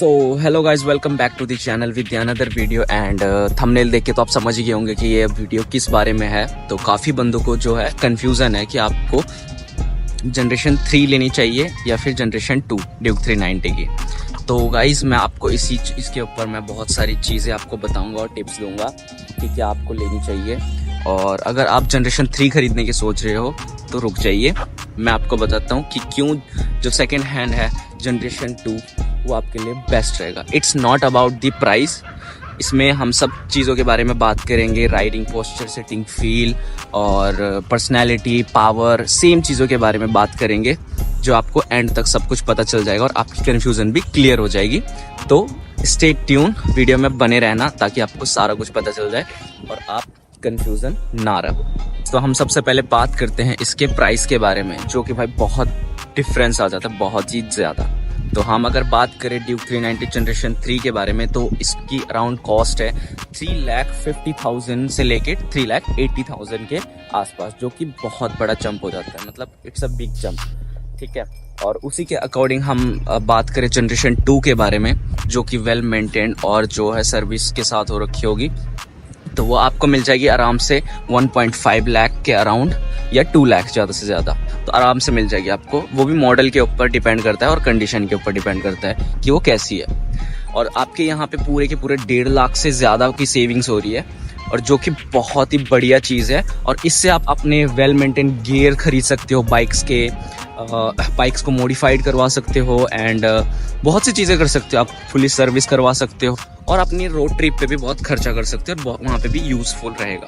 So hello guys, welcome back to the channel with another video. And thumbnail देख के तो आप समझ ही गए होंगे कि ये वीडियो किस बारे में है। तो काफ़ी बंदों को जो है कन्फ्यूज़न है कि आपको जनरेशन 3 लेनी चाहिए या फिर जनरेशन 2 ड्यूक 390 की। तो गाइज मैं आपको इसके ऊपर मैं बहुत सारी चीज़ें आपको बताऊंगा और टिप्स दूंगा कि क्या आपको लेनी चाहिए। और अगर आप जनरेशन 3 खरीदने की सोच रहे हो तो रुक जाइए, मैं आपको बताता हूँ कि क्यों जो सेकेंड हैंड है जनरेशन 2 वो आपके लिए बेस्ट रहेगा। It's not about the price, इसमें हम सब चीज़ों के बारे में बात करेंगे, राइडिंग पोस्चर, सिटिंग फील और पर्सनैलिटी, पावर, सेम चीज़ों के बारे में बात करेंगे जो आपको एंड तक सब कुछ पता चल जाएगा और आपकी कन्फ्यूज़न भी क्लियर हो जाएगी। तो स्टे ट्यून, वीडियो में बने रहना ताकि आपको सारा कुछ पता चल जाए और आप कन्फ्यूज़न ना रहो। तो हम सबसे पहले बात करते हैं इसके प्राइस के बारे में, जो कि भाई बहुत डिफरेंस आ जाता है, बहुत ही ज़्यादा। तो हम अगर बात करें ड्यूक 390 जनरेशन 3 के बारे में तो इसकी अराउंड कॉस्ट है 3,50,000 से लेके 3,80,000 के आसपास, जो कि बहुत बड़ा जंप हो जाता है, मतलब इट्स अ बिग जंप, ठीक है। और उसी के अकॉर्डिंग हम बात करें जनरेशन 2 के बारे में, जो कि वेल मेंटेन्ड और जो है सर्विस के साथ हो रखी होगी, तो वो आपको मिल जाएगी आराम से 1.5 लाख के अराउंड या 2 लाख ज़्यादा से ज़्यादा, तो आराम से मिल जाएगी आपको। वो भी मॉडल के ऊपर डिपेंड करता है और कंडीशन के ऊपर डिपेंड करता है कि वो कैसी है। और आपके यहाँ पे पूरे के पूरे 1.5 लाख से ज़्यादा की सेविंग्स हो रही है, और जो कि बहुत ही बढ़िया चीज़ है। और इससे आप अपने वेल मेंटेन गियर खरीद सकते हो, बाइक्स को मॉडिफाइड करवा सकते हो एंड बहुत सी चीज़ें कर सकते हो। आप फुली सर्विस करवा सकते हो और अपनी रोड ट्रिप पे भी बहुत खर्चा कर सकते हो और वहाँ पे भी यूज़फुल रहेगा,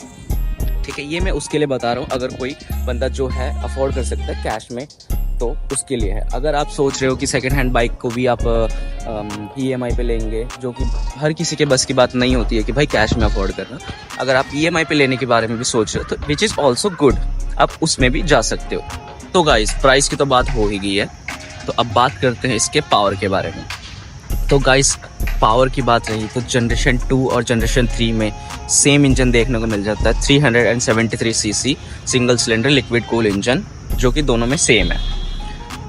ठीक है। ये मैं उसके लिए बता रहा हूँ, अगर कोई बंदा जो है अफोर्ड कर सकता है कैश में तो उसके लिए है। अगर आप सोच रहे हो कि सेकेंड हैंड बाइक को भी आप EMI पे लेंगे, जो कि हर किसी के बस की बात नहीं होती है कि भाई कैश में अफोर्ड करना, अगर आप EMI पे लेने के बारे में भी सोच रहे हो तो विच इज़ ऑल्सो गुड, आप उसमें भी जा सकते हो। तो गाइस प्राइस की तो बात हो ही गई है, तो अब बात करते हैं इसके पावर के बारे में। तो गाइस पावर की बात रही तो जनरेशन 2 और जनरेशन 3 में सेम इंजन देखने को मिल जाता है, 373 CC single cylinder liquid cool engine, जो कि दोनों में सेम है,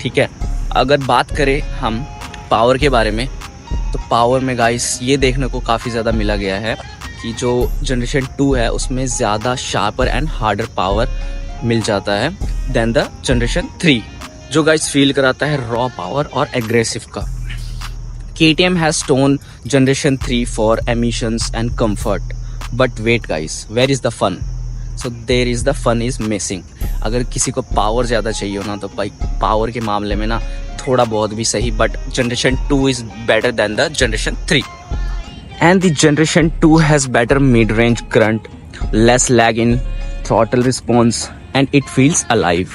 ठीक है। अगर बात करें हम पावर के बारे में तो पावर में गाइस ये देखने को काफ़ी ज़्यादा मिला गया है कि जो जनरेशन 2 है उसमें ज़्यादा शार्पर एंड हार्डर पावर मिल जाता है देन द जनरेशन 3, जो गाइस फील कराता है रॉ पावर और एग्रेसिव का। KTM has shown generation 3 for emissions and comfort, but wait guys, where is the fun? So there is the fun is missing. अगर किसी को पावर ज़्यादा चाहिए हो ना तो भाई पावर के मामले में ना थोड़ा बहुत भी सही, but generation 2 is better than the generation 3. And the generation 2 has better mid-range grunt, less lag in throttle response, and it feels alive,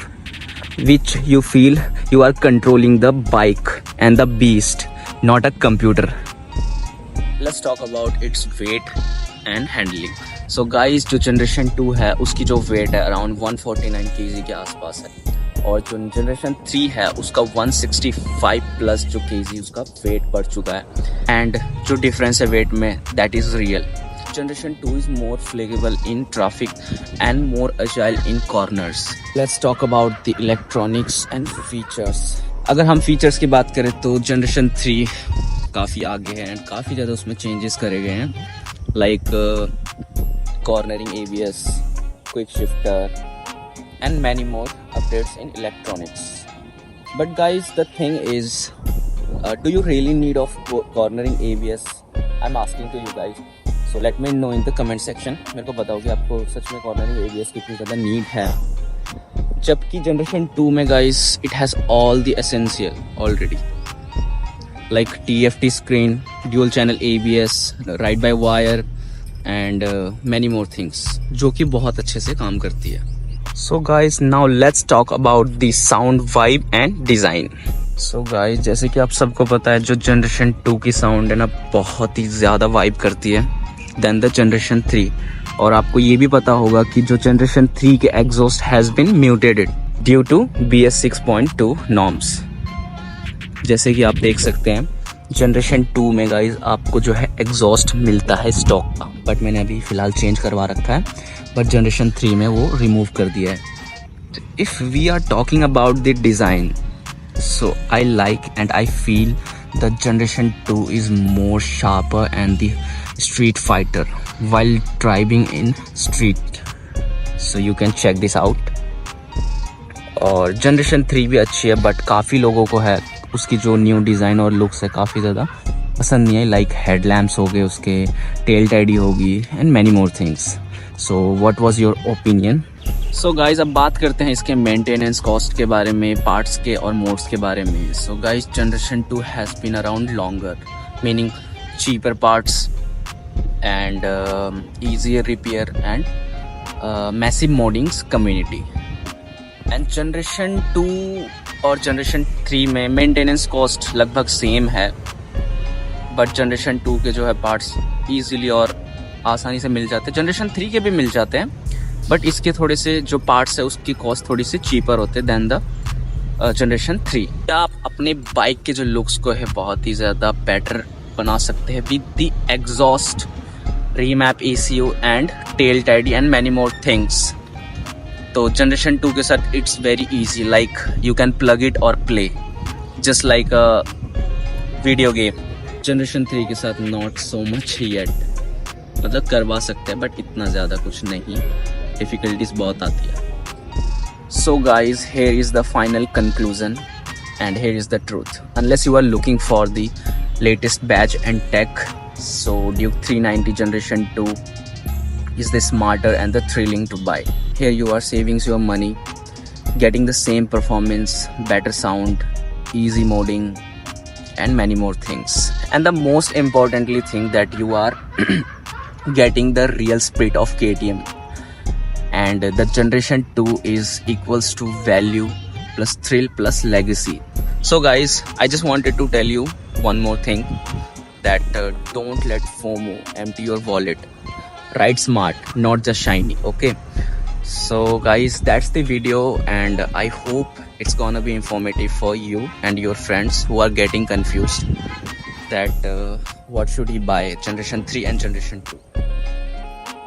which you feel you are controlling the bike and the beast, not a computer. Let's talk about its weight and handling. So guys, जो generation 2 है उसकी जो wait है around 149 kg के आसपास है, और जो जनरेशन 3 है उसका 165 प्लस जो kg उसका वेट बढ़ चुका है। एंड जो डिफरेंस है वेट में that is real. Generation 2 is more flexible in traffic and more agile in corners. Let's talk about the electronics and features. अगर हम फीचर्स की बात करें तो जनरेशन 3 काफ़ी आगे है एंड काफ़ी ज़्यादा उसमें चेंजेस करे गए हैं, like cornering, ABS, quick shifter and many more updates in electronics. But guys the thing is, do you really need of cornering ABS? I am asking to you guys, so let me know in the comment section. मेरे को बताओ कि आपको सच में cornering ABS की इतनी ज़्यादा need है, जबकि जनरेशन 2 में guys it has all the essential already, like TFT screen, dual channel ABS, ride by wire and many more things, जो कि बहुत अच्छे से काम करती है। So guys now let's talk about the sound, vibe and design. So guys जैसे कि आप सबको पता है जो जनरेशन 2 की साउंड है ना बहुत ही ज़्यादा वाइब करती है देन द जनरेशन 3, और आपको ये भी पता होगा कि जो जनरेशन 3 के exhaust has been mutated due to BS 6.2 norms. जैसे कि आप देख सकते हैं जनरेशन 2 में गाइज आपको जो है एग्जॉस्ट मिलता है स्टॉक का, बट मैंने अभी फ़िलहाल चेंज करवा रखा है, बट जनरेशन 3 में वो रिमूव कर दिया है। If we are talking about the design, so I like and I feel the generation 2 is more sharper and the street fighter while driving in street, so you can check this out. और generation 3 भी अच्छी है, but काफ़ी लोगों को है उसकी जो न्यू डिज़ाइन और लुक्स है काफ़ी ज़्यादा पसंद नहीं है, लाइक हेडलैम्प्स हो गए उसके, टेल टैडी होगी and many more things. So what was your opinion? So guys अब बात करते हैं इसके मेंटेनेंस कॉस्ट के बारे में, पार्ट्स के और मोड्स के बारे में. So guys generation 2 has been around longer, meaning cheaper parts and easier repair and massive moddings community. And generation 2 और जनरेशन 3 में मेंटेनेंस कॉस्ट लगभग सेम है, बट जनरेशन 2 के जो है पार्ट्स ईजीली और आसानी से मिल जाते हैं. जनरेशन 3 के भी मिल जाते हैं, बट इसके थोड़े से जो पार्ट्स है उसकी कॉस्ट थोड़ी सी चीपर होते हैं दैन द जनरेशन 3. आप अपने बाइक के जो लुक्स को है बहुत ही ज़्यादा बेटर बना सकते हैं with the exhaust, remap ECU and tail tidy and many more things. तो जनरेशन 2 के साथ it's very easy, like you can plug it और play just like a video game. Generation 3 के साथ नॉट सो मच येट, मतलब करवा सकते हैं बट इतना ज़्यादा कुछ नहीं, डिफ़िकल्टीज बहुत आती है. So guys here is the final conclusion and here is the truth. Unless you are looking for the latest batch and tech, so Duke 390 generation 2 is the smarter and the thrilling to buy. Here you are saving your money, getting the same performance, better sound, easy modding and many more things. And the most importantly thing that you are getting the real spirit of KTM. And the generation 2 is equals to value plus thrill plus legacy. So guys, I just wanted to tell you one more thing, that don't let FOMO empty your wallet. Ride smart, not just shiny. Okay, so guys, that's the video and I hope it's gonna be informative for you and your friends who are getting confused that what should he buy, generation 3 and generation 2.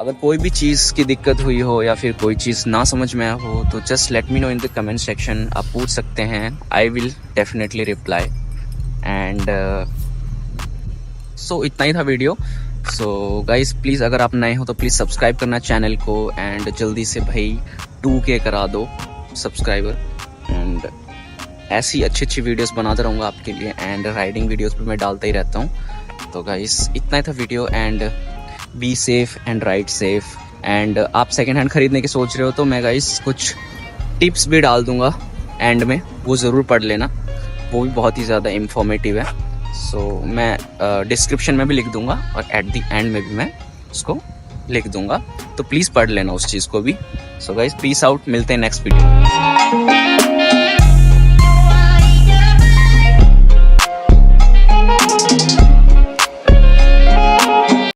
अगर कोई भी चीज़ की दिक्कत हुई हो या फिर कोई चीज़ ना समझ में हो तो just let me know in the comment section. आप पूछ सकते हैं, I will definitely reply. And so इतना ही था वीडियो. सो गाइस प्लीज़ अगर आप नए हो तो प्लीज़ सब्सक्राइब करना चैनल को एंड जल्दी से भाई 2K करा दो सब्सक्राइबर. एंड ऐसी अच्छी अच्छी वीडियोस बनाता रहूँगा आपके लिए एंड राइडिंग वीडियोस भी मैं डालता ही रहता हूँ. तो गाइस इतना ही था video and be safe and ride safe. And आप सेकेंड हैंड खरीदने की सोच रहे हो तो मैं गाइस कुछ टिप्स भी डाल दूँगा एंड में, वो ज़रूर पढ़ लेना, वो भी बहुत ही ज़्यादा इंफॉर्मेटिव है. सो मैं डिस्क्रिप्शन में भी लिख दूंगा और एट द एंड में भी मैं उसको लिख दूंगा, तो प्लीज़ पढ़ लेना उस चीज़ को भी. सो गाइस पीस आउट, मिलते हैं नेक्स्ट वीडियो.